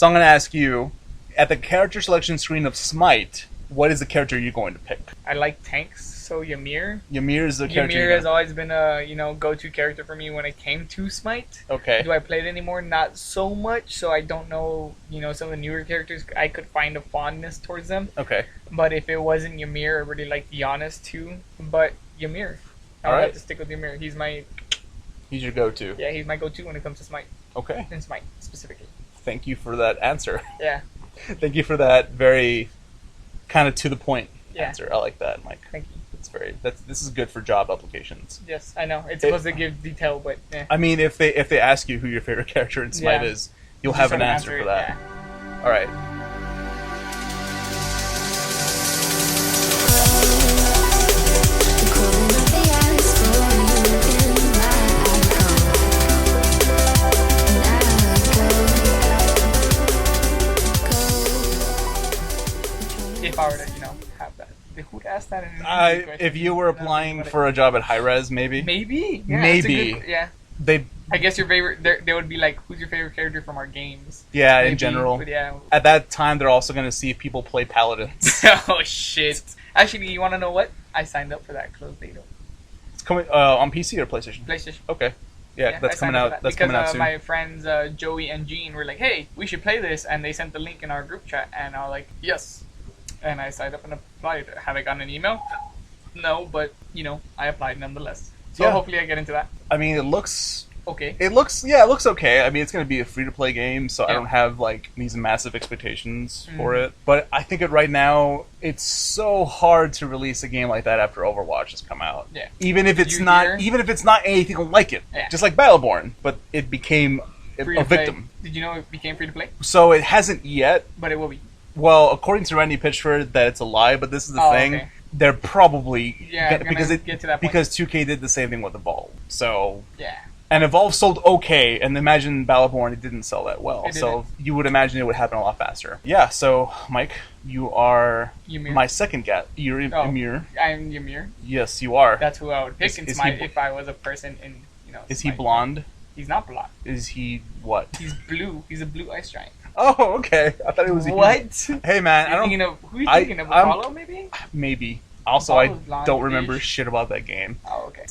So I'm going to ask you, at the character selection screen of Smite, what is the character you're going to pick? I like tanks, so Ymir. Ymir is the character. Ymir has always been a go-to character for me when it came to Smite. Okay. Do I play it anymore? Not so much, so I don't know. Some of the newer characters, I could find a fondness towards them. Okay. But if it wasn't Ymir, I really like Giannis too. But Ymir, I would have to stick with Ymir. He's your go-to. Yeah, he's my go-to when it comes to Smite. Okay. In Smite specifically. Thank you for that answer. Yeah. Thank you for that very kind of to the point answer. I like that, Mike. Thank you. This is good for job applications. Yes, I know. It's supposed to give detail, but I mean, if they ask you who your favorite character in Smite is, you'll have an answer for that. Yeah. All right. If I were to, have that. Who'd ask that? If you were applying for a job at High Res, maybe. Maybe. Yeah, maybe. I guess your favorite. They would be like, "Who's your favorite character from our games?" Yeah, maybe, in general. But yeah. At that time, they're also going to see if people play Paladins. Oh shit! Actually, you want to know what? I signed up for that closed beta. It's coming on PC or PlayStation. PlayStation. Okay. Yeah, that's coming out. That's coming out soon. My friends Joey and Gene were like, "Hey, we should play this," and they sent the link in our group chat, and I was like, "Yes." And I signed up and applied. Have I gotten an email? No, but I applied nonetheless. So hopefully I get into that. I mean, it looks okay. It looks okay. I mean, it's going to be a free-to-play game, so I don't have these massive expectations for it. But I think right now it's so hard to release a game like that after Overwatch has come out. Yeah. Even if it's not anything like it, just like Battleborn, but it became a victim. Did you know it became free-to-play? So it hasn't yet, but it will be. Well, according to Randy Pitchford, that it's a lie, but this is the thing. Okay. They're probably because 2K did the same thing with Evolve. So and Evolve sold okay, and imagine Battleborn, it didn't sell that well. So you would imagine it would happen a lot faster. Yeah. So Mike, you are Ymir. My second guy. You're Ymir. I'm Ymir. Yes, you are. That's who I would pick in Smite if I was a person in Is Smite. he blonde? He's not blonde. Is he what? He's blue. He's a blue ice giant. Oh, okay. I thought it was what? Hey, man, who are you thinking of? Apollo, maybe? Maybe. Also, I don't remember shit about that game. Oh, okay.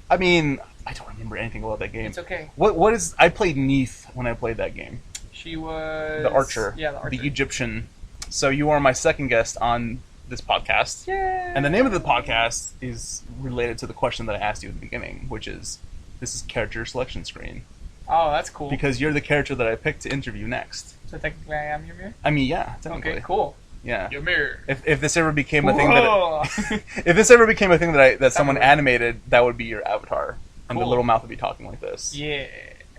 I mean, I don't remember anything about that game. It's okay. What is? I played Neith when I played that game. She was the archer. Yeah, the archer. The Egyptian. So you are my second guest on this podcast. Yay! And the name of the podcast is related to the question that I asked you at the beginning, which is, this is character selection screen. Oh, that's cool. Because you're the character that I picked to interview next. So technically I am Ymir? I mean, yeah, technically. Okay, cool. Yeah. Ymir. If this ever became a thing that someone animated, that would be your avatar. And the little mouth would be talking like this. Yeah.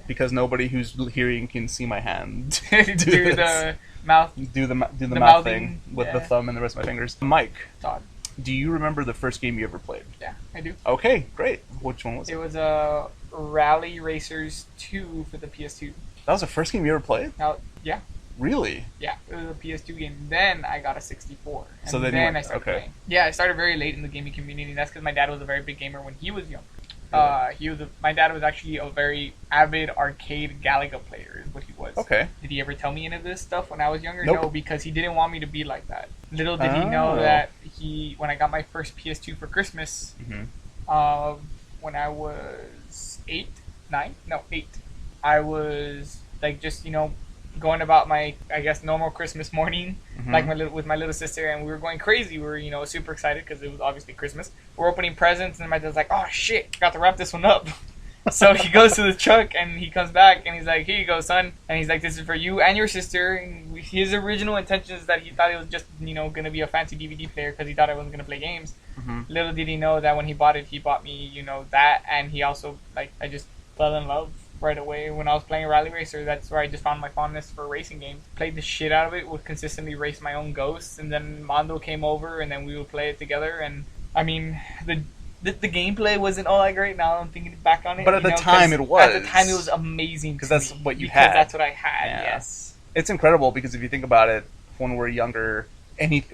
Because nobody who's hearing can see my hand. do the mouth. Do the mouth thing with the thumb and the rest of my fingers. Mike. Todd. Do you remember the first game you ever played? Yeah, I do. Okay, great. Which one was it? It was Rally Racers 2 for the PS2. That was the first game you ever played? Yeah. Really? Yeah, it was a PS2 game. Then I got a 64. And so then I started playing. Yeah, I started very late in the gaming community. That's because my dad was a very big gamer when he was young. My dad was actually a very avid arcade Galaga player, is what he was. Okay. Did he ever tell me any of this stuff when I was younger? Nope. No, because he didn't want me to be like that. Little did he know that when I got my first PS2 for Christmas, when I was 8, I was like just going about my, I guess, normal Christmas morning, with my little sister, and we were going crazy. We were, super excited because it was obviously Christmas. We're opening presents, and my dad's like, "Oh shit, got to wrap this one up." So he goes to the truck, and he comes back, and he's like, "Here you go, son." And he's like, "This is for you and your sister." And his original intention is that he thought it was just, gonna be a fancy DVD player because he thought I wasn't gonna play games. Little did he know that when he bought it, he bought me, that, and he also, I just fell in love right away when I was playing Rally Racer. That's where I just found my fondness for racing games. Played the shit out of it, would consistently race my own ghosts, and then Mondo came over, and then we would play it together. And I mean, the gameplay wasn't all that great. Now I'm thinking back on it, but at the time it was. At the time it was amazing because that's what you had. That's what I had. Yeah. Yes, it's incredible because if you think about it, when we're younger,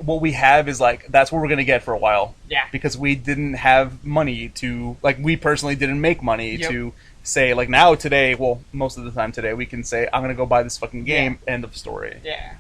what we have is that's what we're gonna get for a while. Yeah, because we didn't have money to we personally didn't make money to say, like now today, well, most of the time today, we can say, I'm going to go buy this fucking game, end of story. Yeah.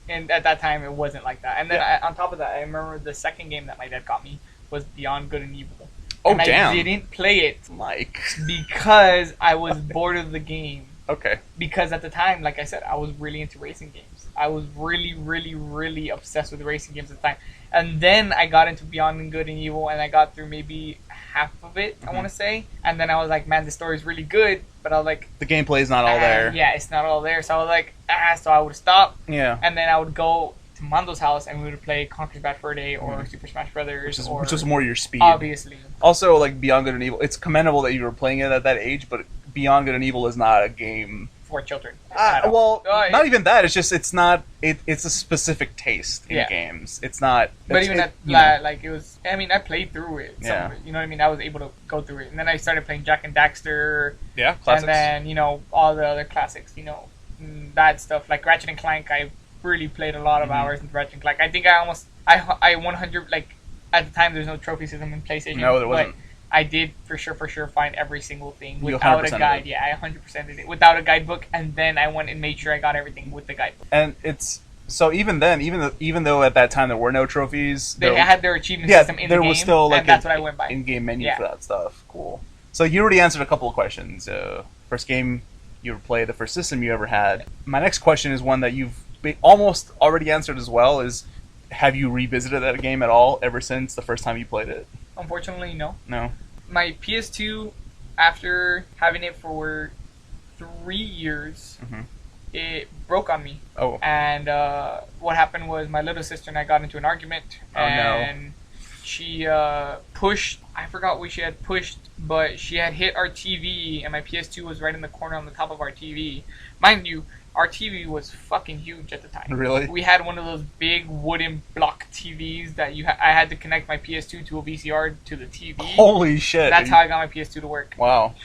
And at that time, it wasn't like that. And then on top of that, I remember the second game that my dad got me was Beyond Good and Evil. Oh, and damn. I didn't play it Mike. because I was bored of the game. Okay. Because at the time, like I said, I was really into racing games. I was really, really, really obsessed with racing games at the time. And then I got into Beyond Good and Evil, and I got through maybe half of it, I want to say. And then I was like, man, this story is really good. But I was like... the gameplay is not all there. Yeah, it's not all there. So I was like, so I would stop. Yeah. And then I would go to Mando's house, and we would play Conker's Bad Fur Day or Super Smash Brothers. Which was more your speed. Obviously. Also, like, Beyond Good and Evil, it's commendable that you were playing it at that age, but Beyond Good and Evil is not a game... for children. Not even that. It's just, it's not... It's a specific taste in games. It's not... But even like, it was... I mean, I played through it. Yeah. You know what I mean? I was able to go through it. And then I started playing Jak and Daxter. Yeah, classics. And then, all the other classics, that stuff. Like Ratchet and Clank, I really played a lot of hours into Ratchet and Clank. I think I 100... Like, at the time, there's no trophy system in PlayStation. No, there wasn't. I did for sure find every single thing without a guide. Yeah, I 100% did it without a guidebook, and then I went and made sure I got everything with the guidebook. And it's so even then, even though at that time there were no trophies, they had their achievement system in the game. There was still like that's what I went by. In-game menu for that stuff. Cool. So you already answered a couple of questions. First game you ever played, the first system you ever had. My next question is one that you've almost already answered as well. Is have you revisited that game at all ever since the first time you played it? Unfortunately, no. No. My PS2, after having it for 3 years, it broke on me. Oh. And what happened was my little sister and I got into an argument. And she pushed, I forgot what she had pushed, but she had hit our TV, and my PS2 was right in the corner on the top of our TV. Mind you, our TV was fucking huge at the time. Really? We had one of those big wooden block TVs that I had to connect my PS2 to a VCR to the TV. Holy shit. That's how I got my PS2 to work. Wow.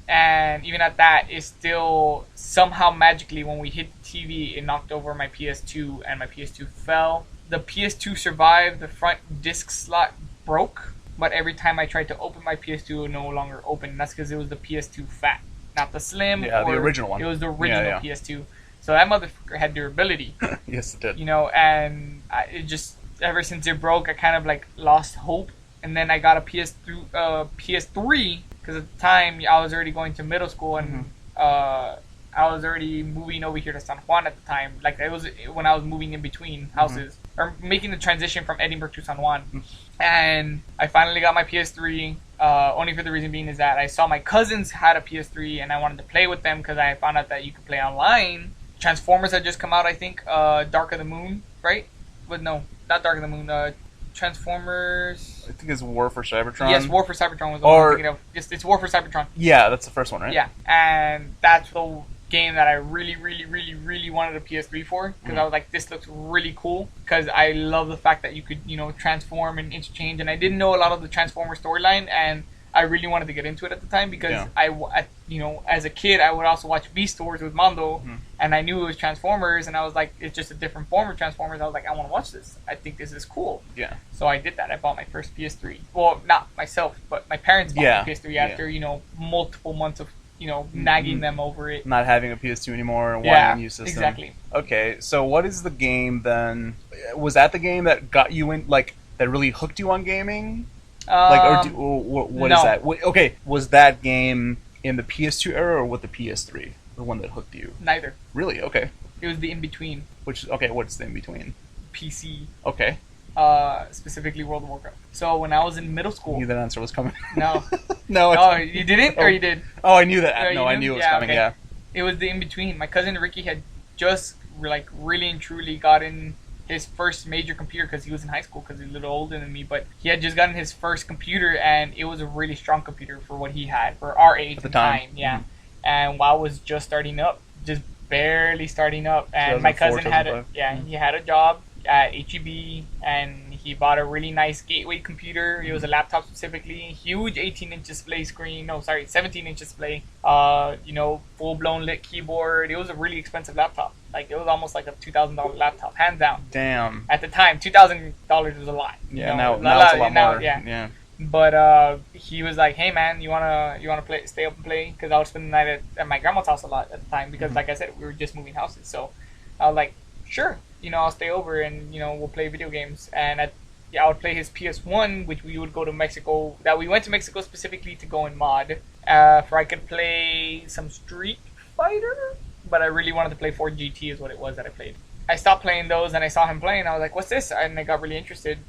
And even at that, it still somehow magically, when we hit the TV, it knocked over my PS2 and my PS2 fell. The PS2 survived. The front disc slot broke, but every time I tried to open my PS2, it would no longer open. And that's because it was the PS2 Fat. Not the Slim. Yeah, the original one. It was the original PS2. So that motherfucker had durability. Yes, it did. And it just, ever since it broke, I kind of like lost hope. And then I got a PS3, because at the time I was already going to middle school, and I was already moving over here to San Juan at the time. Like, it was when I was moving in between houses, or making the transition from Edinburgh to San Juan. And I finally got my PS3. Only for the reason being is that I saw my cousins had a PS3 and I wanted to play with them because I found out that you could play online. Transformers had just come out, I think. Dark of the Moon, right? But no, not Dark of the Moon. Transformers. I think it's War for Cybertron. Yes, War for Cybertron was the one I'm thinking of. It's War for Cybertron. Yeah, that's the first one, right? Yeah, and that's the game that I really, really, really, really wanted a PS3 for, because I was like, this looks really cool, because I love the fact that you could, transform and interchange, and I didn't know a lot of the Transformer storyline, and I really wanted to get into it at the time, because I as a kid, I would also watch Beast Wars with Mondo, and I knew it was Transformers, and I was like, it's just a different form of Transformers. I was like, I want to watch this. I think this is cool. Yeah. So I did that. I bought my first PS3. Well, not myself, but my parents bought my PS3 after, multiple months of nagging them over it. Not having a PS2 anymore and wanting a new system. Exactly. Okay, so what is the game then? Was that the game that got you in, like, that really hooked you on gaming? What is that? Okay, was that game in the PS2 era or with the PS3? The one that hooked you? Neither. Really? Okay. It was the in-between. What's the in-between? PC. Okay. Specifically World of Warcraft. So when I was in middle school... I knew that answer was coming. No. No. Oh, you didn't? Or you did? Oh, I knew that. I knew it was coming, yeah. It was the in-between. My cousin Ricky had just, really and truly gotten his first major computer, because he was in high school, because he's a little older than me, but he had just gotten his first computer, and it was a really strong computer for what he had, for our age at the time. Yeah. Mm-hmm. And WoW was just starting up, just barely starting up, and my cousin had he had a job at HEB, and he bought a really nice gateway computer. It was a laptop specifically, huge 18-inch display screen. No, sorry, 17-inch display. Full-blown lit keyboard. It was a really expensive laptop. Like, it was almost like a $2,000 laptop, hands down. Damn. At the time, $2,000 was a lot. Yeah, now it's a lot more. Yeah. But he was like, "Hey man, you wanna play? Stay up and play?" Because I would spend the night at my grandma's house a lot at the time. Because like I said, we were just moving houses, so I was like, "Sure, I'll stay over and we'll play video games." And I would play his PS1, which we would go to Mexico. That we went to Mexico specifically to go and mod. For I could play some Street Fighter, but I really wanted to play Ford GT is what it was that I played. I stopped playing those and I saw him playing. I was like, "What's this?" And I got really interested.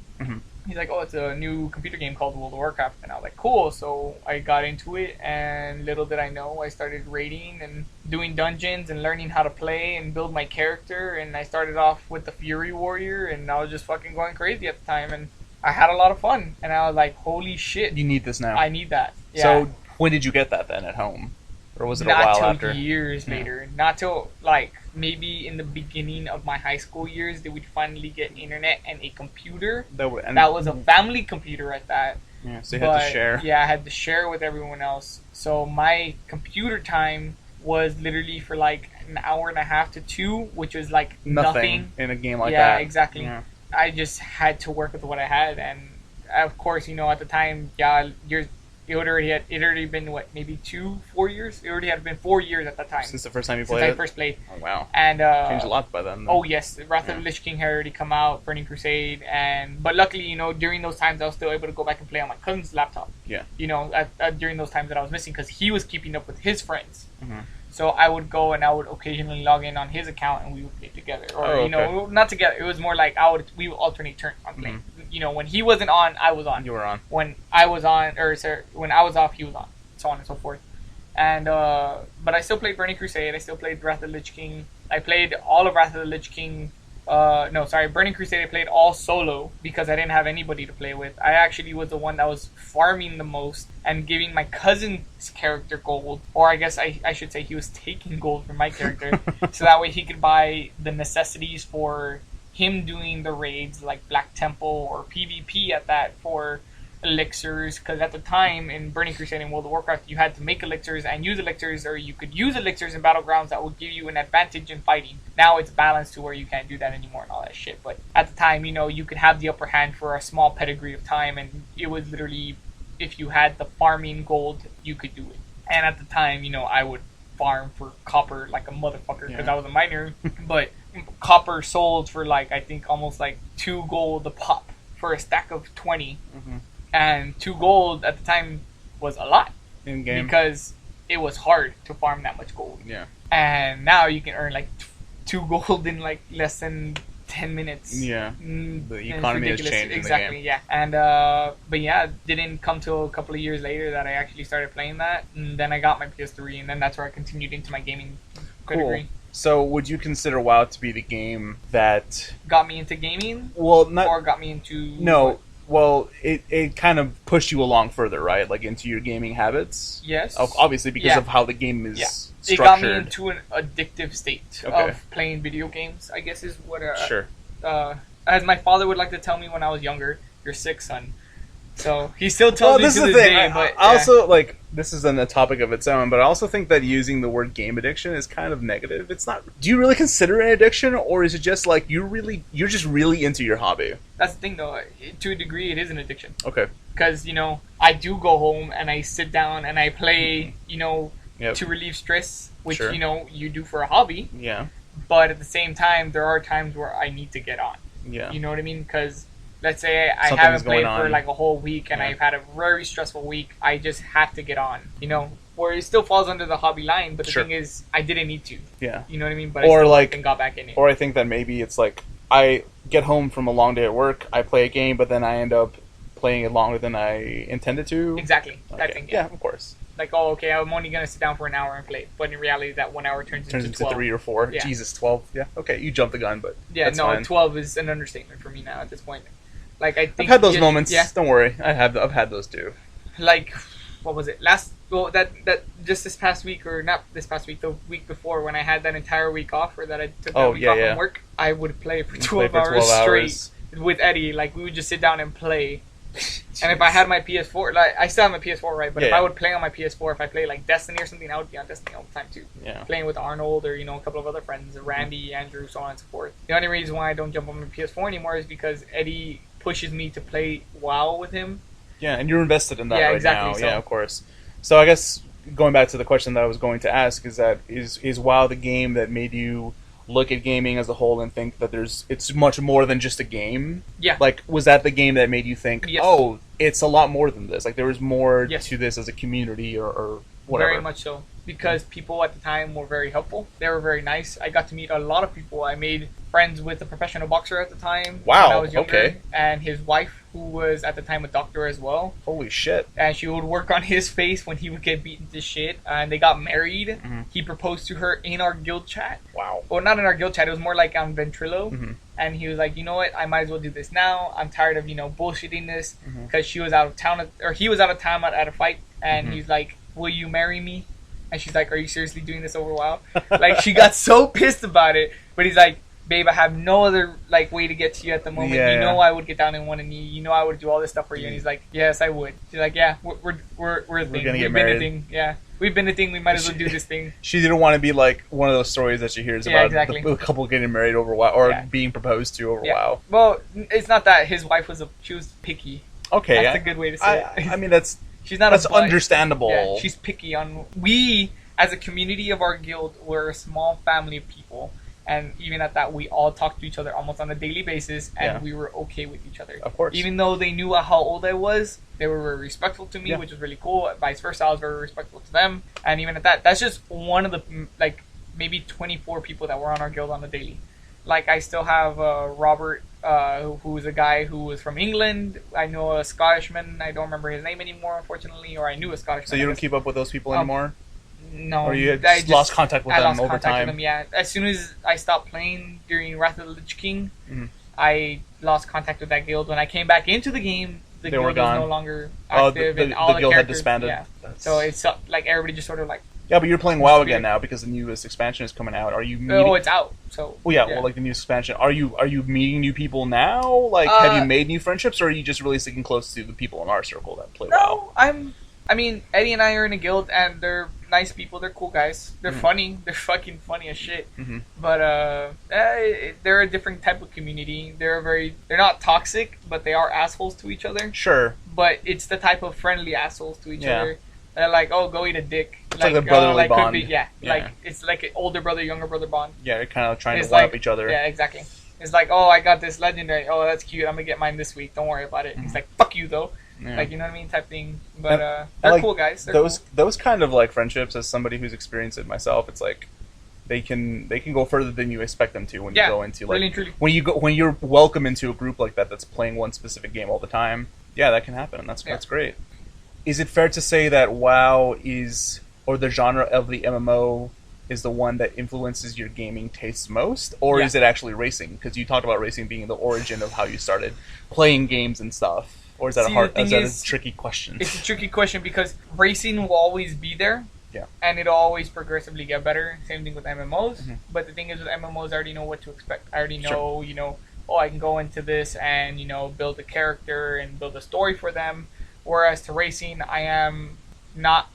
He's like, "Oh, it's a new computer game called World of Warcraft." And I was like, "Cool." So I got into it, and little did I know, I started raiding and doing dungeons and learning how to play and build my character. And I started off with the Fury Warrior, and I was just fucking going crazy at the time. And I had a lot of fun. And I was like, "Holy shit. You need this now." I need that. Yeah. So when did you get that then at home? Or was it a while after? Not till years later. Not till, like, maybe in the beginning of my high school years did we finally get internet and a computer. That was a family computer at that. Yeah, so you had to share. Yeah, I had to share with everyone else. So my computer time was literally for, like, an hour and a half to 2, which was, like, nothing. In a game like that. Yeah, exactly. Yeah. I just had to work with what I had. And, of course, at the time, it had already been, maybe 4 years? It already had been 4 years at that time. Since the first time you played it? Since I first played. Oh, wow. And, changed a lot by then. Oh, yes. Wrath of the Lich King had already come out, Burning Crusade, but luckily, during those times, I was still able to go back and play on my cousin's laptop. Yeah. During those times that I was missing, because he was keeping up with his friends. So I would go and I would occasionally log in on his account and we would play together. Or, not together. It was more like we would alternate turns on playing. When he wasn't on, I was on. You were on. When I was on, when I was off, he was on. So on and so forth. And, but I still played Burning Crusade. I still played Wrath of the Lich King. I played all of Wrath of the Lich King. Burning Crusade I played all solo because I didn't have anybody to play with. I actually was the one that was farming the most and giving my cousin's character gold. Or I guess I should say he was taking gold from my character. So that way he could buy the necessities for him doing the raids like Black Temple or PvP at that for elixirs, because at the time in Burning Crusade and World of Warcraft you had to make elixirs and use elixirs, or you could use elixirs in Battlegrounds that would give you an advantage in fighting. Now it's balanced to where you can't do that anymore and all that shit, but at the time, you could have the upper hand for a small pedigree of time, and it was literally, if you had the farming gold, you could do it. And at the time, I would farm for copper like a motherfucker because I was a miner, but copper sold for I think almost 2 gold a pop for a stack of 20. And 2 gold at the time was a lot in game because it was hard to farm that much gold. Yeah. And now you can earn 2 gold in less than 10 minutes. Yeah. The economy has changed. Exactly. In the game. Yeah. And but yeah, it didn't come till a couple of years later that I actually started playing that. And then I got my PS3, and then that's where I continued into my gaming pedigree. Cool. So, would you consider WoW to be the game that got me into gaming? Well, not or got me into no. Well, it kind of pushed you along further, right? Into your gaming habits? Yes. Obviously, because of how the game is structured. It got me into an addictive state of playing video games, I guess is what... Sure. As my father would like to tell me when I was younger, "You're sick, son." So, he still tells me to this day, but... I also, this is a topic of its own, but I also think that using the word game addiction is kind of negative. It's not... Do you really consider it an addiction, or is it just you're just really into your hobby? That's the thing, though. To a degree, it is an addiction. Okay. Because, I do go home and I sit down and I play, to relieve stress, which, you do for a hobby. Yeah. But at the same time, there are times where I need to get on. Yeah. You know what I mean? Because... Let's say I haven't played for a whole week and I've had a very stressful week. I just have to get on, where it still falls under the hobby line. But the thing is, I didn't need to. Yeah. You know what I mean? But I still got back in it. Or I think that maybe it's I get home from a long day at work, I play a game, but then I end up playing it longer than I intended to. Exactly. That thing. Yeah, of course. I'm only going to sit down for an hour and play. But in reality, that 1 hour turns into 12. 3 or 4. Yeah. Jesus, 12. Yeah. Okay, you jumped the gun, but that's fine. 12 is an understatement for me now at this point. I think I've had those moments. Yeah. Don't worry, I've had those too. What was it? That just this past week, or not this past week, the week before, when I had that entire week off, or that I took that week off from work, I would play for 12 hours straight with Eddie. We would just sit down and play. And if I had my PS4, I still have my PS4, right? But if I would play on my PS4, if I play Destiny or something, I would be on Destiny all the time too. Yeah. Playing with Arnold or a couple of other friends, Randy, Andrew, so on and so forth. The only reason why I don't jump on my PS4 anymore is because Eddie pushes me to play WoW with him, Yeah, and you're invested in that exactly, now. so. Yeah, of course. So I guess going back to the question that I was going to ask is WoW the game that made you look at gaming as a whole and think that it's much more than just a game? Yeah. Like, was that the game that made you think, yes. oh, it's a lot more than this? Like, there was more yes. to this as a community or whatever? Very much so. Because people at the time were very helpful. They were very nice. I got to meet a lot of people. I made friends with a professional boxer at the time. Wow, when I was younger, okay. And his wife, who was at the time a doctor as well. Holy shit. And she would work on his face when he would get beaten to shit. And they got married. Mm-hmm. He proposed to her in our guild chat. Wow. Well, not in our guild chat. It was more like on Ventrilo. Mm-hmm. And he was like, you know what? I might as well do this now. I'm tired of, bullshitting this. Because she was out of town, or he was out of town at a fight. And he's like, will you marry me? And she's like, are you seriously doing this over WoW? Like, she got so pissed about it. But he's like, babe, I have no other way to get to you at the moment. Yeah, I would get down on one knee. I would do all this stuff for you. And he's like, yes, I would. She's like, yeah, we're a thing. Gonna get married. We've been a thing. Yeah, we've been a thing. We might as well do this thing. She didn't want to be like one of those stories that she hears about the couple getting married over WoW or being proposed to over WoW. Well, it's not that. His wife was picky. Okay, that's a good way to say it. I mean, that's understandable. Yeah, she's picky on. We, as a community of our guild, we're a small family of people. And even at that, we all talked to each other almost on a daily basis, and we were okay with each other. Of course. Even though they knew how old I was, they were very respectful to me, which was really cool. Vice versa, I was very respectful to them. And even at that, that's just one of the, maybe 24 people that were on our guild on a daily. Like, I still have Robert, who is a guy who was from England. I know a Scottishman. I don't remember his name anymore, unfortunately, or I knew a Scottishman. So you don't keep up with those people anymore? No. Or you just lost contact with them over time? With them, yeah. As soon as I stopped playing during Wrath of the Lich King, I lost contact with that guild. When I came back into the game, the guild was no longer active. The guild had disbanded. Yeah. So it's like everybody just sort of like... Yeah, but you're playing WoW again now because the newest expansion is coming out. Are you meeting... Oh, it's out. So. Well, yeah, well, like the newest expansion. Are you meeting new people now? Like, have you made new friendships, or are you just really sticking close to the people in our circle that play WoW? I mean, Eddie and I are in a guild, and they're nice people. They're cool guys. They're funny. They're fucking funny as shit. But they're a different type of community. They're not toxic, but they are assholes to each other. Sure. But it's the type of friendly assholes to each other. They're like, oh, go eat a dick. It's like a brotherly bond. Like it's like an older brother, younger brother bond. Yeah, they're kind of trying to one up each other. Yeah, exactly. It's like, oh, I got this legendary. Oh, that's cute. I'm gonna get mine this week. Don't worry about it. He's like, fuck you though. Yeah. Like, you know what I mean, type thing. But they're cool guys. Those kind of like friendships, as somebody who's experienced it myself, it's like they can go further than you expect them to when you go into really, truly. when you're welcome into a group like that that's playing one specific game all the time. Yeah, that can happen, and that's great. Is it fair to say that WoW or the genre of the MMO is the one that influences your gaming tastes most, or is it actually racing? Because you talked about racing being the origin of how you started playing games and stuff. Or is that a tricky question? It's a tricky question because racing will always be there. Yeah. And it'll always progressively get better. Same thing with MMOs. But the thing is with MMOs, I already know what to expect. I already know, I can go into this and, build a character and build a story for them. Whereas to racing, I am not,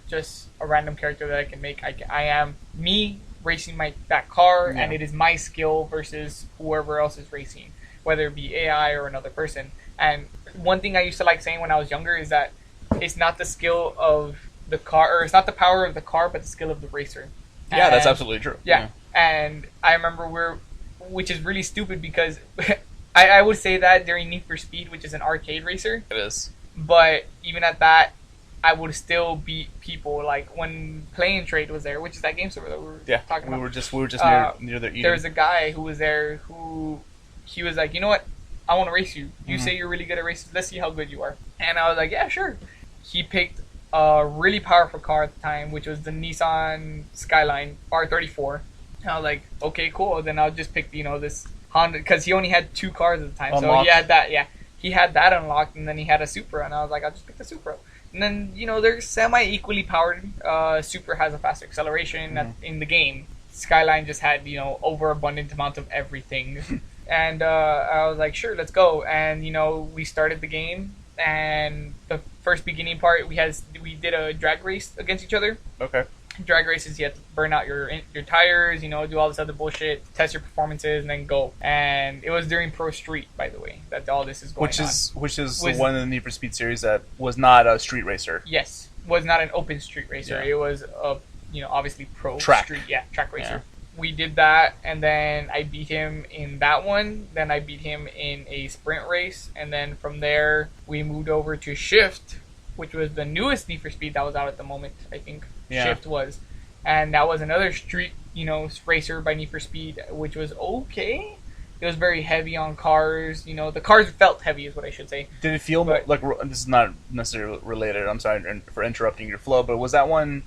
just a random character that I can make. I am me racing that car, and it is my skill versus whoever else is racing, whether it be AI or another person. And one thing I used to like saying when I was younger is that it's not the skill of the car, or it's not the power of the car, but the skill of the racer. Yeah, that's absolutely true. Yeah. And I remember which is really stupid because I would say that during Need for Speed, which is an arcade racer. It is. But even at that, I would still beat people. Like when Play and Trade was there, which is that game server that we were talking about. We were just near their eating. There's a guy who was there who he was like, you know what? I want to race you. You say you're really good at races. Let's see how good you are. And I was like, yeah, sure. He picked a really powerful car at the time, which was the Nissan Skyline R34. And I was like, okay, cool. Then I'll just pick, this Honda, because he only had 2 cars at the time. Unlocked. So he had that, He had that unlocked, and then he had a Supra. And I was like, I'll just pick the Supra. And then, they're semi-equally powered. Supra has a faster acceleration in the game. Skyline just had, overabundant amount of everything. And I was like, sure, let's go. And, we started the game. And the first beginning part, we did a drag race against each other. Okay. Drag races, you have to burn out your tires, you know, do all this other bullshit, test your performances, and then go. And it was during Pro Street, by the way, that all this is going on. Which is one of the Need for Speed series that was not a street racer. Yes, was not an open street racer. Yeah. It was a, you know, obviously pro street, track racer. Yeah. We did that, and then I beat him in that one. Then I beat him in a sprint race, and then from there we moved over to Shift, which was the newest Need for Speed that was out at the moment, I think. Yeah. Shift was. And that was another street, you know, racer by Need for Speed, which was okay. It was very heavy on cars. You know, the cars felt heavy, is what I should say. Did it feel like, this is not necessarily related, I'm sorry for interrupting your flow, but was that one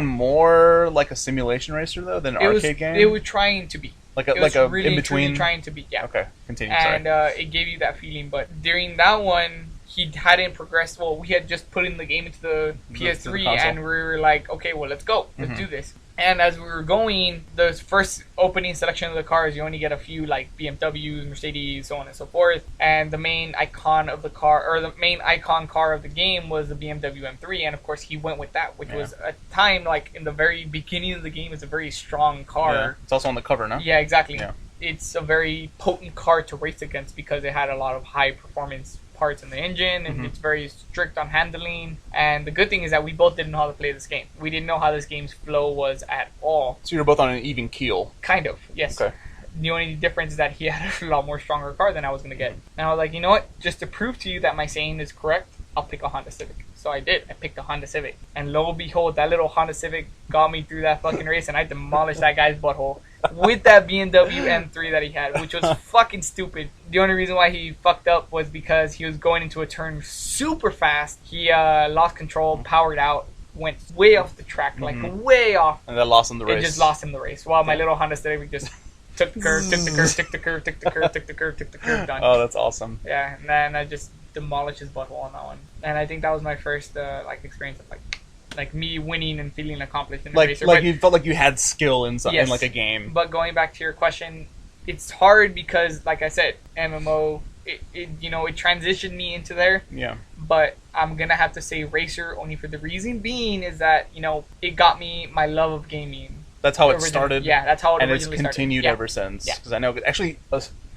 more like a simulation racer, though, than an arcade game? It was trying to be. Like a really, in-between? Trying to be, yeah. Okay, continue, and it gave you that feeling, but during that one, he hadn't progressed. Well, we had just put in the game into the PS3, and we were like, okay, well, let's go. Let's do this. And as we were going, the first opening selection of the cars, you only get a few, like BMWs, Mercedes, so on and so forth. And the main icon of the car, or the main icon car of the game, was the BMW M3. And of course, he went with that, which was at the time, like in the very beginning of the game, it's a very strong car. Yeah. It's also on the cover, no? Yeah, exactly. Yeah. It's a very potent car to race against because it had a lot of high performance parts in the engine, and it's very strict on handling. And the good thing is that we both didn't know how to play this game. We didn't know how this game's flow was at all. So you were both on an even keel? Kind of, yes. Okay. The only difference is that he had a lot more stronger car than I was going to get. And I was like, you know what? Just to prove to you that my saying is correct, I'll pick a Honda Civic. So I did. I picked a Honda Civic. And lo and behold, that little Honda Civic got me through that fucking race, and I demolished that guy's butthole with that BMW M3 that he had, which was fucking stupid. The only reason why he fucked up was because he was going into a turn super fast. He lost control, powered out, went way off the track, like way off. And that lost him the race. It just lost him the race. While my little Honda Civic just took the curve, took the curve, took the curve, took the curve, took the curve, took the curve, done. Oh, that's awesome. Yeah, and then I just demolished his butthole on that one. And I think that was my first experience of like me winning and feeling accomplished in a racer. Like you felt like you had skill in something, like a game. But going back to your question, it's hard because, like I said, MMO, it transitioned me into there. Yeah. But I'm gonna have to say racer only for the reason being is that, you know, it got me my love of gaming. That's how it started. Yeah, that's how it originally started. And it's continued ever since. Because I know, actually,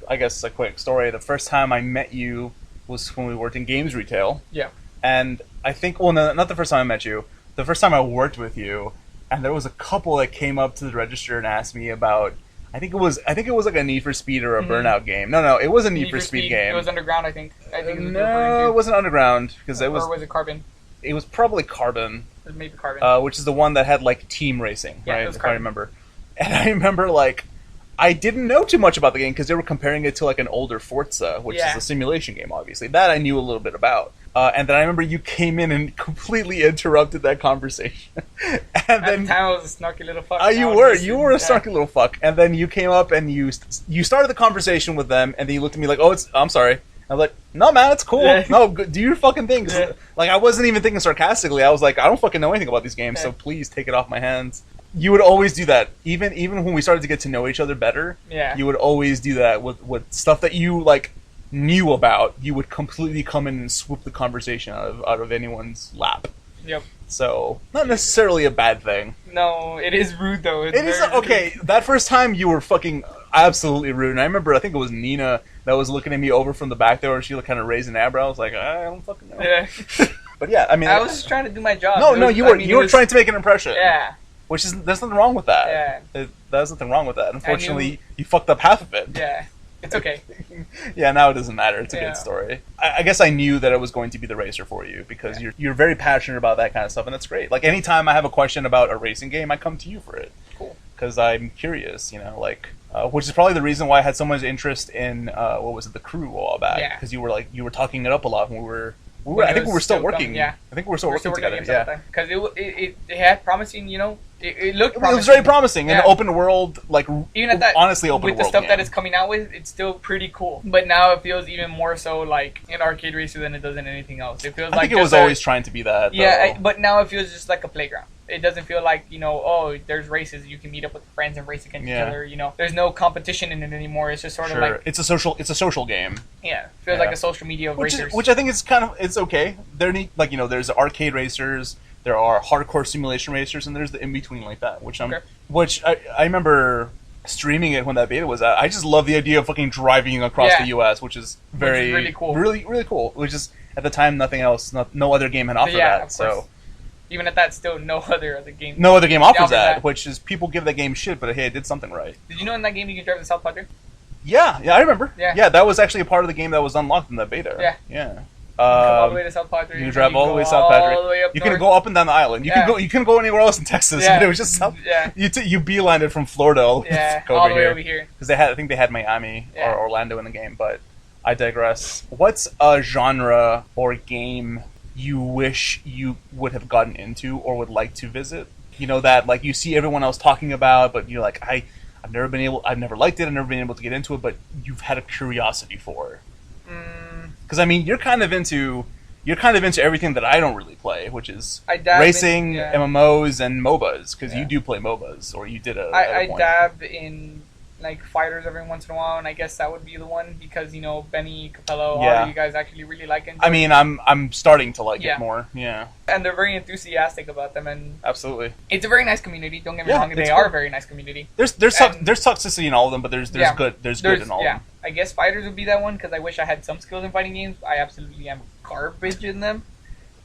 I guess a quick story. The first time I met you was when we worked in games retail. Yeah. And I think, well, no, not the first time I met you. The first time I worked with you, and there was a couple that came up to the register and asked me about. I think it was like a Need for Speed or a Burnout game. No, it was a Need for Speed game. It was Underground, I think. No, it wasn't Underground because it was. Or was it Carbon? It was probably Carbon. It was maybe Carbon. Which is the one that had like team racing, right? It was if I remember. And I remember I didn't know too much about the game because they were comparing it to like an older Forza, which is a simulation game, obviously. That I knew a little bit about. And then I remember you came in and completely interrupted that conversation. And At the time I was a snarky little fuck. You were a snarky little fuck. And then you came up and you started the conversation with them, and then you looked at me like, I'm sorry. I was like, no, man, it's cool. Yeah. No, do your fucking thing. Yeah. Like, I wasn't even thinking sarcastically. I was like, I don't fucking know anything about these games, so please take it off my hands. You would always do that, even when we started to get to know each other better. Yeah. You would always do that with stuff that you knew about. You would completely come in and swoop the conversation out of anyone's lap. Yep. So not necessarily a bad thing. No, it is rude though. It is okay. Rude. That first time you were fucking absolutely rude, and I remember I think it was Nina that was looking at me over from the back there, and she kind of raised an eyebrow. I was like, I don't fucking know. Yeah. But yeah, I mean, I was just trying to do my job. You were trying to make an impression. Yeah. There's nothing wrong with that. Yeah. There's nothing wrong with that. Unfortunately, you fucked up half of it. Yeah. It's okay. Yeah, now it doesn't matter. It's a good story. I guess I knew that it was going to be the racer for you because you're very passionate about that kind of stuff, and that's great. Like, anytime I have a question about a racing game, I come to you for it. Cool. Because I'm curious, which is probably the reason why I had so much interest in, The Crew a while back. Yeah. Because you were talking it up a lot when I think we were still working. Yeah. I think we were still working together. Yeah. Because it had promising, it looked promising. It was very promising. An open world, even at that, honestly open world. With the stuff that it's coming out with, it's still pretty cool. But now it feels even more so like an arcade racer than it does in anything else. It feels I think it was always trying to be that. Yeah, but now it feels just like a playground. It doesn't feel like, there's races. You can meet up with friends and race against each other. There's no competition in it anymore. It's just sort of like it's a social game. Yeah, feels like a social media of racers. Which I think is it's okay. There there's arcade racers. there are hardcore simulation racers, and there's the in between like that, which I remember streaming it when that beta was out. I just love the idea of fucking driving across the U.S., which is really cool. Really cool. Which is at the time no other game had offered that. So even at that, still no other game offers that. Which is people give that game shit, but hey, it did something right. Did you know in that game you can drive the South Padre? Yeah, I remember. Yeah, that was actually a part of the game that was unlocked in that beta. Yeah. You can come all the way to South Padre. You can drive all the way to South Padre. You can go up and down the island. You can go anywhere else in Texas. But it was just you beelined it from Florida all the way over here. Because I think they had Miami or Orlando in the game. But I digress. What's a genre or game you wish you would have gotten into or would like to visit? You know that like you see everyone else talking about, but you're like I've never liked it. I've never been able to get into it, but you've had a curiosity for. Because I mean, you're kind of into everything that I don't really play, which is racing, MMOs, and MOBAs. Because you do play MOBAs, or you did I dab in like fighters every once in a while, and I guess that would be the one because Benny, Capello, all of you guys actually really like it. I mean, I'm starting to like it more. Yeah, and they're very enthusiastic about them, and absolutely, it's a very nice community. Don't get me wrong, they are a very nice community. There's toxicity in all of them, but there's good in all of them. I guess fighters would be that one because I wish I had some skills in fighting games. I absolutely am garbage in them.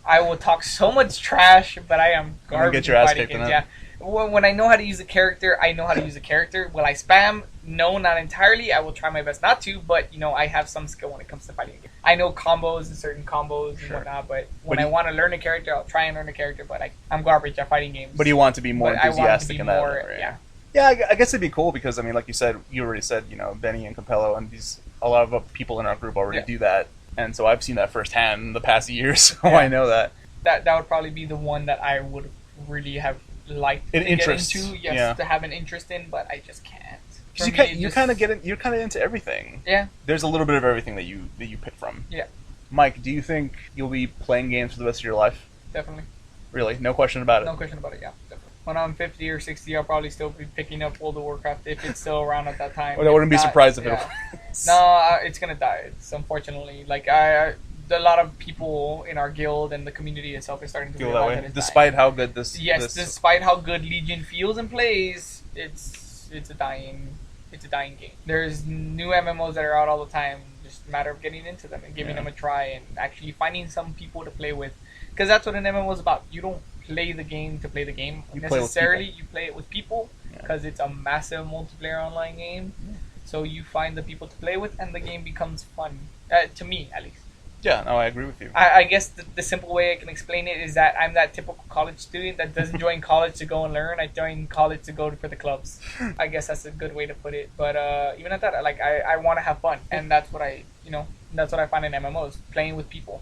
I will talk so much trash, but I am garbage in fighting games. Yeah. When I know how to use a character, I know how to use a character. Will I spam? No, not entirely. I will try my best not to, but I have some skill when it comes to fighting. I know combos and certain combos and whatnot, but when I want to learn a character, I'll try and learn a character, but I'm garbage at fighting games. But you want to be more enthusiastic in that, right? Yeah, I guess it'd be cool because, I mean, like you already said, Benny and Capello and a lot of people in our group already do that. And so I've seen that firsthand in the past year, so I know that. That would probably be the one that I would really have liked to get into. Yes, to have an interest in, but I just can't. Because you're kind of into everything. Yeah. There's a little bit of everything that you pick from. Yeah. Mike, do you think you'll be playing games for the rest of your life? Definitely. Really? No question about it? No question about it, yeah. Definitely. When I'm 50 or 60, I'll probably still be picking up World of Warcraft if it's still around at that time. Well, I wouldn't be surprised if it was. No, it's going to die. It's unfortunately. Like, a lot of people in our guild and the community itself is starting to feel that way. Despite how good despite how good Legion feels and plays, it's a dying game. There's new MMOs that are out all the time. Just a matter of getting into them and giving them a try and actually finding some people to play with. Because that's what an MMO is about. You don't play the game to play the game necessarily. You play it with people because it's a massive multiplayer online game. Yeah. So you find the people to play with, and the game becomes fun. To me, at least. Yeah, no, I agree with you. I guess the simple way I can explain it is that I'm that typical college student that doesn't join college to go and learn. I join college to go for the clubs. I guess that's a good way to put it. But even at that, I want to have fun, and that's what I find in MMOs, playing with people.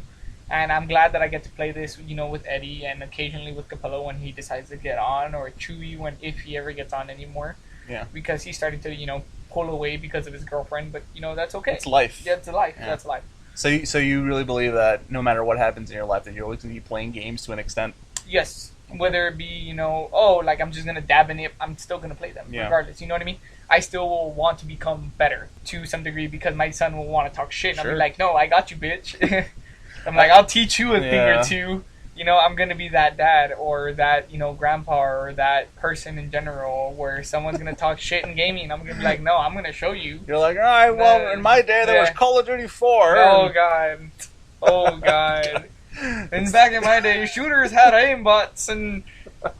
And I'm glad that I get to play this, with Eddie and occasionally with Capello when he decides to get on, or Chewy if he ever gets on anymore. Yeah. Because he's starting to, pull away because of his girlfriend, but that's okay. It's life. Yeah, it's life. Yeah. That's life. So you really believe that no matter what happens in your life, that you're always going to be playing games to an extent? Yes. Whether it be, I'm just going to dab in it, I'm still going to play them, regardless. You know what I mean? I still will want to become better to some degree because my son will want to talk shit, and I'll be like, no, I got you, bitch. I'm like, I'll teach you a thing or two. I'm going to be that dad or that, grandpa or that person in general where someone's going to talk shit in gaming. I'm going to be like, no, I'm going to show you. You're like, all right, well, in my day, there was Call of Duty 4. Oh, God. And back in my day, shooters had aimbots and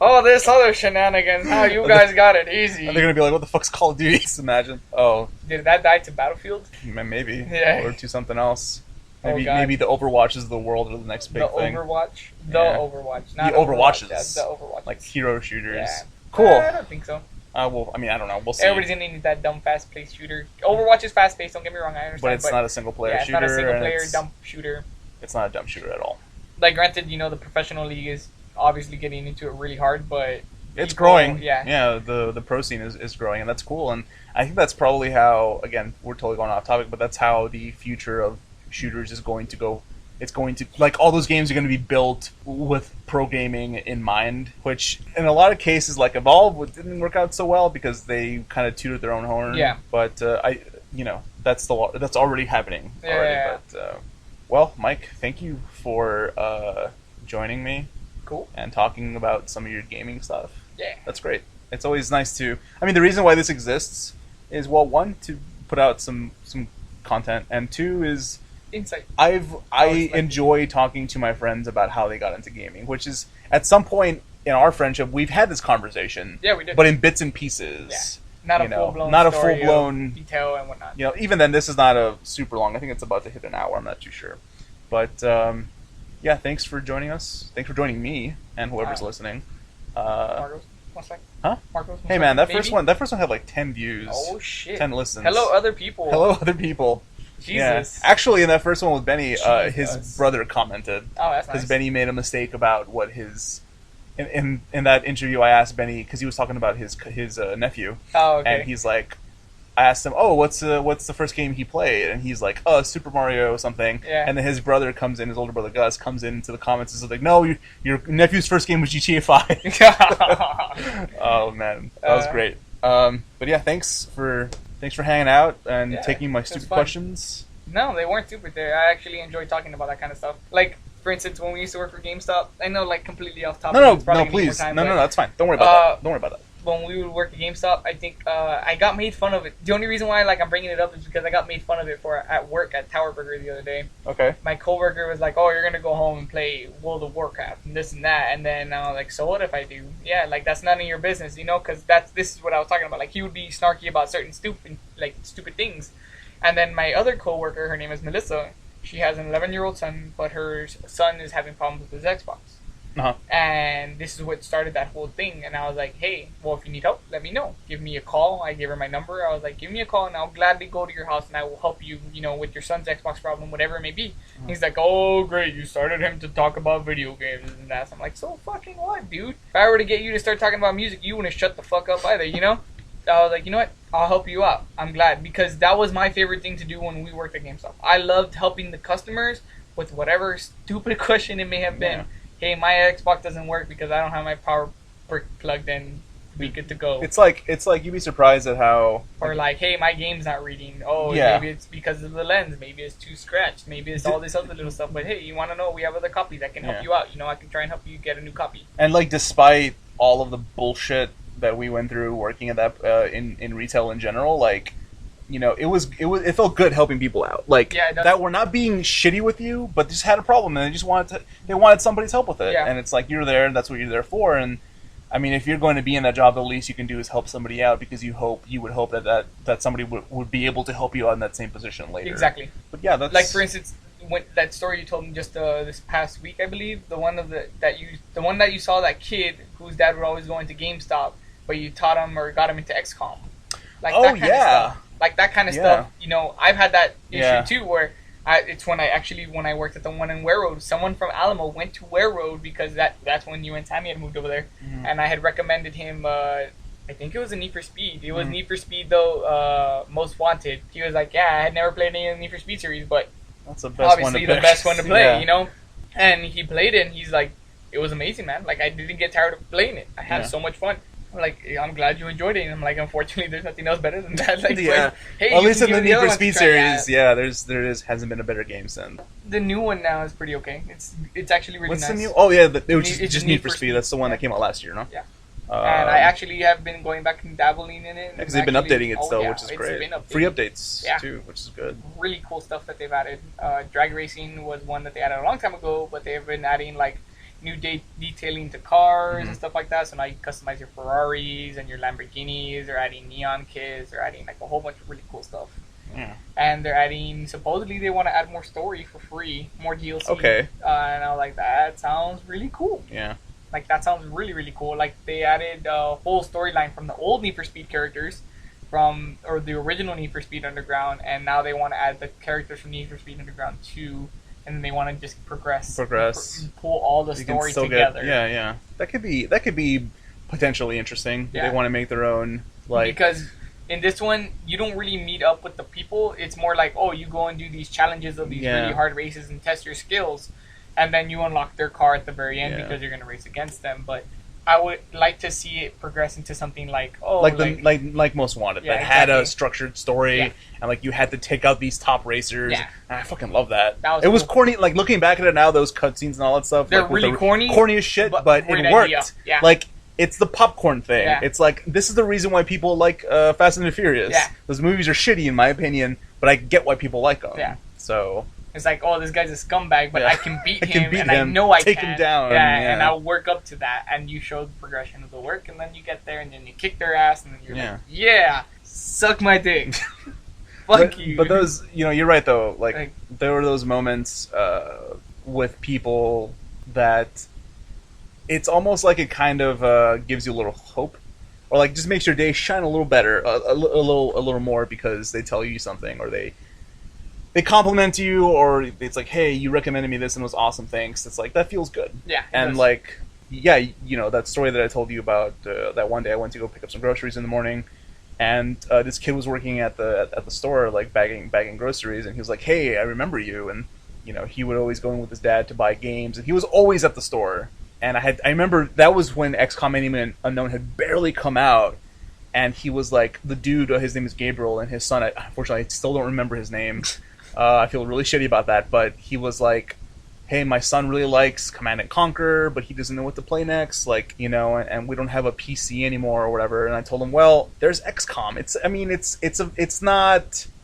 all this other shenanigans. How you guys got it easy. And they're going to be like, what the fuck's Call of Duty? Just imagine. Oh. Did that die to Battlefield? Maybe. Yeah. Or to something else. Maybe the Overwatches of the world are the next big thing. Overwatch? Overwatch. Not the Overwatches. The Overwatch. Like hero shooters. Yeah. Cool. I don't think so. Well, I mean, I don't know. We'll see. Everybody's going to need that dumb, fast-paced shooter. Overwatch is fast-paced, don't get me wrong, I understand. But it's not a single-player shooter. It's not a single-player dumb shooter. It's not a dumb shooter at all. Like, granted, the professional league is obviously getting into it really hard, but... It's growing. Yeah, the pro scene is growing, and that's cool. And I think that's probably how, again, we're totally going off topic, but that's how the future of shooters is going to go. It's going to, like, all those games are going to be built with pro gaming in mind, which in a lot of cases, like Evolve, didn't work out so well because they kind of tooted their own horn. Yeah. But that's already happening already. Yeah. But well, Mike, thank you for joining me. Cool. And talking about some of your gaming stuff. Yeah. That's great. It's always nice to... I mean, the reason why this exists is, well, one, to put out some content, and two is... Insight. I enjoy talking to my friends about how they got into gaming, which is, at some point in our friendship, we've had this conversation. Yeah, we did. But in bits and pieces. Yeah. Not a full blown detail and whatnot. You know, even then, this is not a super long. I think it's about to hit an hour. I'm not too sure, but yeah, thanks for joining us. Thanks for joining me and whoever's listening. Marcos, 1 second. Huh? Marcos, hey man, that first one had like 10 views. Oh shit! 10 listens. Hello, other people. Hello, other people. Jesus. Yeah. Actually, in that first one with Benny, his brother commented. Oh, that's nice. Because Benny made a mistake about what his. In that interview, I asked Benny because he was talking about his nephew. Oh, okay. And he's like, I asked him, "Oh, what's the first game he played?" And he's like, "Oh, Super Mario something." Yeah. And then his brother comes in, his older brother Gus comes into the comments and is like, "No, your nephew's first game was GTA 5." Oh man, that was great. But yeah, thanks for hanging out and taking my stupid questions. No, they weren't stupid. I actually enjoy talking about that kind of stuff. Like, for instance, when we used to work for GameStop, I know, like, completely off topic. No, please. No, that's fine. Don't worry about that. Don't worry about that. When we would work at GameStop, I think I got made fun of it. The only reason why I'm bringing it up is because I got made fun of it at work at Tower Burger the other day. Okay. My coworker was like, "Oh, you're gonna go home and play World of Warcraft and this and that," and then I was like, "So what if I do?" Yeah, like that's none of your business, you know, because this is what I was talking about. Like he would be snarky about certain stupid things, and then my other coworker, her name is Melissa. She has an 11-year-old son, but her son is having problems with his Xbox. Uh-huh. And this is what started that whole thing. And I was like, hey, well, if you need help, let me know. Give me a call. I gave her my number. I was like, give me a call, and I'll gladly go to your house, and I will help you, you know, with your son's Xbox problem, whatever it may be. Uh-huh. He's like, oh, great, you started him to talk about video games and that. So I'm like, so fucking what, dude? If I were to get you to start talking about music, you wouldn't shut the fuck up either, you know? I was like, you know what? I'll help you out. I'm glad, because that was my favorite thing to do when we worked at GameStop. I loved helping the customers with whatever stupid question it may have been. Yeah. Hey, my Xbox doesn't work because I don't have my power brick plugged in. Be good to go. It's like you'd be surprised at how. Or like, hey, my game's not reading. Oh, yeah. Maybe it's because of the lens. Maybe it's too scratched. Maybe it's all this other little stuff. But hey, you want to know? We have other copies that can help you out. You know, I can try and help you get a new copy. And like, despite all of the bullshit that we went through working at that in retail in general, like, you know, it felt good helping people out, like that we're not being shitty with you, but just had a problem and they wanted somebody's help with it, and it's like you're there, and that's what you're there for. And I mean, if you're going to be in that job, the least you can do is help somebody out, because you would hope that somebody would be able to help you out in that same position later. Exactly. But yeah, that's like, for instance, when that story you told me just this past week, I believe, the one that you saw, that kid whose dad would always go into GameStop, but you taught him or got him into XCOM. Like that kind of stuff. Like that kind of stuff. You know, I've had that issue too, where it's when I worked at the one in Ware Road. Someone from Alamo went to Ware Road because that's when you and Tammy had moved over there, and I had recommended him. I think it was a Need for Speed. It was Need for Speed though, Most Wanted. He was like, yeah, I had never played any of the Need for Speed series, but that's the best obviously the best one to play. You know, and he played it, and he's like, it was amazing, man. Like, I didn't get tired of playing it. I had so much fun. Like, I'm glad you enjoyed it. And I'm like, unfortunately, there's nothing else better than that. Like, hey, at least in the Need for Speed series, hasn't been a better game since. The new one now is pretty okay. It's actually really nice. What's the new? Oh yeah, it was just Need for Speed. That's the one that came out last year, no? Yeah. And I actually have been going back and dabbling in it. Because they've been updating it still, which is great. Free updates too, which is good. Really cool stuff that they've added. Drag racing was one that they added a long time ago, but they've been adding like new detailing to cars and stuff like that. So now you can customize your Ferraris and your Lamborghinis. They're adding neon kits. They're adding like a whole bunch of really cool stuff. Yeah. And they're adding, supposedly they want to add more story for free, more DLC. Okay. And I was like, that sounds really cool. Yeah. Like, that sounds really, really cool. Like, they added a whole storyline from the old Need for Speed characters, or the original Need for Speed Underground, and now they want to add the characters from Need for Speed Underground 2, and they want to just progress. Pull all the story together. Yeah. That could be potentially interesting. Yeah. They want to make their own, like... Because in this one, you don't really meet up with the people. It's more like, oh, you go and do these challenges of these really hard races and test your skills, and then you unlock their car at the very end because you're going to race against them. But I would like to see it progress into something like like Most Wanted that had a structured story and like you had to take out these top racers. Yeah. And I fucking love that. It was corny. Like looking back at it now, those cutscenes and all that stuff. They're really corny as shit, but it worked. Yeah. Like it's the popcorn thing. Yeah. It's like this is the reason why people like Fast and the Furious. Yeah. Those movies are shitty in my opinion, but I get why people like them. Yeah. So. It's like, oh, this guy's a scumbag, but I can beat him, and I know I take can. Him down. Yeah, and I'll work up to that. And you show the progression of the work, and then you get there, and then you kick their ass, and then you're like, yeah, suck my dick. Fuck you. But those, you're right, though. Like there were those moments with people that it's almost like it kind of gives you a little hope. Or like just makes your day shine a little better, a little more because they tell you something, or they compliment you, or it's like, hey, you recommended me this and it was awesome, thanks. It's like, that feels good. Yeah. And like, that story that I told you about, that one day I went to go pick up some groceries in the morning, and this kid was working at the store, like bagging groceries, and he was like, hey, I remember you. And, he would always go in with his dad to buy games, and he was always at the store. And I remember that was when XCOM Enemy Unknown had barely come out, and he was like, the dude, his name is Gabriel, and his son, unfortunately, I still don't remember his name. I feel really shitty about that, but he was like, hey, my son really likes Command & Conquer, but he doesn't know what to play next, like, and we don't have a PC anymore or whatever. And I told him, well, there's XCOM.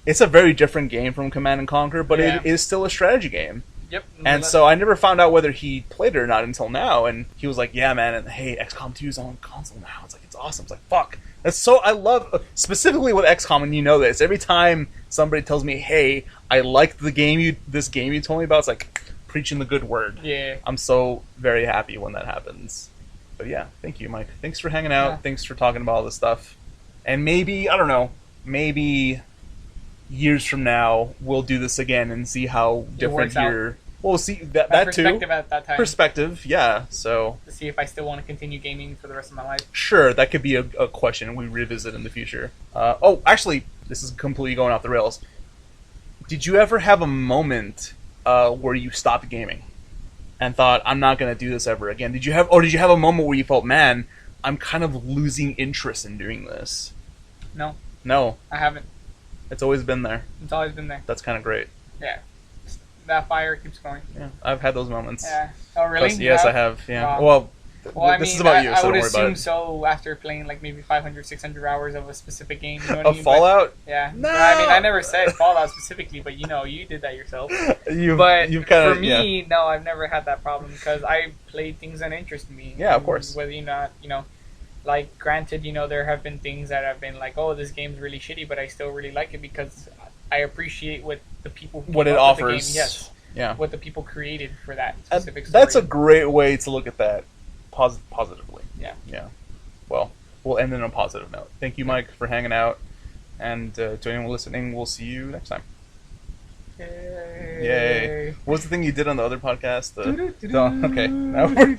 It's a very different game from Command & Conquer, but it is still a strategy game. Yep. And so I never found out whether he played it or not until now, and he was like, yeah, man, and hey, XCOM 2 is on console now. It's like, it's awesome. It's like, fuck. I love, specifically with XCOM, and you know this, every time somebody tells me, hey, I liked this game you told me about, it's like preaching the good word. Yeah. I'm so very happy when that happens. But yeah, thank you, Mike. Thanks for hanging out. Yeah. Thanks for talking about all this stuff. And maybe, I don't know, years from now, we'll do this again and see how different your... Well, we'll see that perspective too. At that time. Perspective, yeah. So to see if I still want to continue gaming for the rest of my life. Sure, that could be a question we revisit in the future. Actually, this is completely going off the rails. Did you ever have a moment where you stopped gaming and thought, I'm not going to do this ever again? Did you have a moment where you felt, man, I'm kind of losing interest in doing this? No, I haven't. It's always been there. It's always been there. That's kind of great. Yeah. That fire keeps going. Yeah, I've had those moments. Yeah. Oh, really? Yes, I have. Yeah. Well, this is about you, so don't worry about it. I would assume so after playing like maybe 500, 600 hours of a specific game. You know what I mean? Fallout? But, yeah. No! I never said Fallout specifically, but you did that yourself. You've kind of, for me, no, I've never had that problem because I played things that interest me. Yeah, of course. Whether you're not, like, granted, there have been things that have been like, oh, this game's really shitty, but I still really like it because I appreciate what the people what it offers. The game, yes. Yeah. What the people created for that specific story. That's a great way to look at that positively. Yeah. Yeah. Well, we'll end on a positive note. Thank you, Mike, for hanging out. And to anyone listening, we'll see you next time. Yay. What was the thing you did on the other podcast? Okay. Now we're